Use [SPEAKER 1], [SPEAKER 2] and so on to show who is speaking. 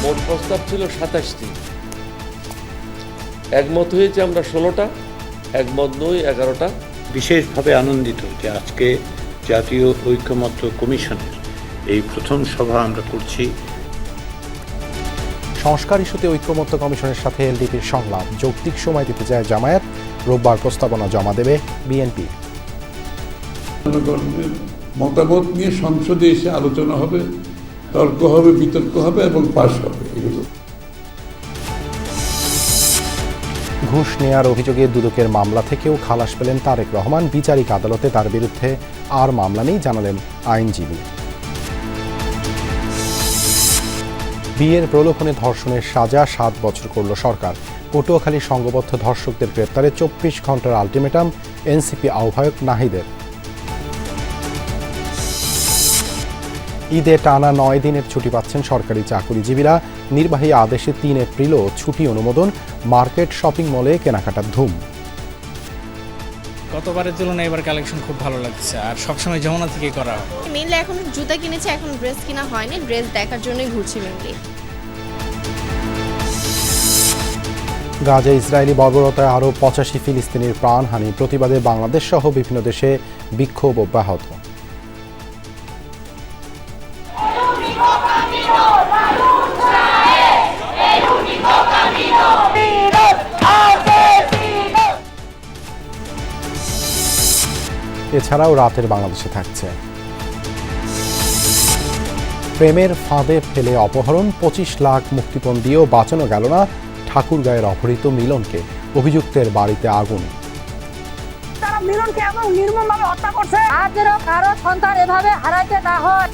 [SPEAKER 1] মোট প্রস্তাব ছিল ২৭টি, একমত হয়েছে আমরা ১৬টা, একমত নই ১১টা।
[SPEAKER 2] বিশেষভাবে আনন্দিত যে আজকে জাতীয় ঐকমত্য কমিশনের এই প্রথম সভা আমরা করছি।
[SPEAKER 3] সংস্কার ইস্যুতে ঐকমত্য কমিশনের সাথে এলডিপির সংলাপ, যৌক্তিক সময় দিতে চায় জামায়াত, রোববার প্রস্তাবনা জমা দেবে বিএনপি।
[SPEAKER 4] জনগণের মতামত নিয়ে সংসদে এসে আলোচনা হবে, তর্ক হবে, বিতর্ক হবে এবং পাশ হবে। এগুলো
[SPEAKER 3] ঘুষ নেয়ার অভিযোগে দুদকের মামলা থেকেও খালাস পেলেন তারেক রহমান। বিচারিক আদালতে তার বিরুদ্ধে আর মামলা নেই জানালেন আইনজীবী। বিয়ের প্রলোভনে ধর্ষণের সাজা ৭ বছর করল সরকার। পটুয়াখালী সংঘবদ্ধ ধর্ষকদের গ্রেপ্তারে ২৪ ঘন্টার আলটিমেটাম এনসিপি আহ্বায়ক নাহিদের। ঈদে টানা ৯ দিনের ছুটি পাচ্ছেন সরকারি চাকুরিজীবীরা। নির্বাহী আদেশে ৩ এপ্রিলও ছুটি অনুমোদন। মার্কেট, শপিং মলে কেনাকাটার ধুম।
[SPEAKER 5] গতবারের তুলনায় এবার কালেকশন খুব ভালো লাগছে, আর সবসময় যমুনা থেকে করা হয়।
[SPEAKER 6] মেইনলি এখন জুতা কিনেছি, এখন ড্রেস কিনা হয়নি, ড্রেস দেখার জন্যই ঘুরছি মেইনলি।
[SPEAKER 3] গাজায় ইসরায়েলি বর্বরতায় আরও ৮৫ ফিলিস্তিনির প্রাণহানি। প্রতিবাদে বাংলাদেশ সহ বিভিন্ন দেশে বিক্ষোভ অব্যাহত। এছাড়াও রাতের বাংলাদেশে থাকছে প্রেমের ফাঁদে ফেলে অপহরণ, ২৫ লাখ মুক্তিপণ দিয়েও বাঁচানো গেল না ঠাকুরগাঁয়ের অপহৃত মিলনকে। অভিযুক্তের বাড়িতে আগুন।
[SPEAKER 7] তারা মিলনকে এমন নির্মমভাবে হত্যা করছে, আর যেন কারো সন্তান এভাবে হারাইতে না হয়।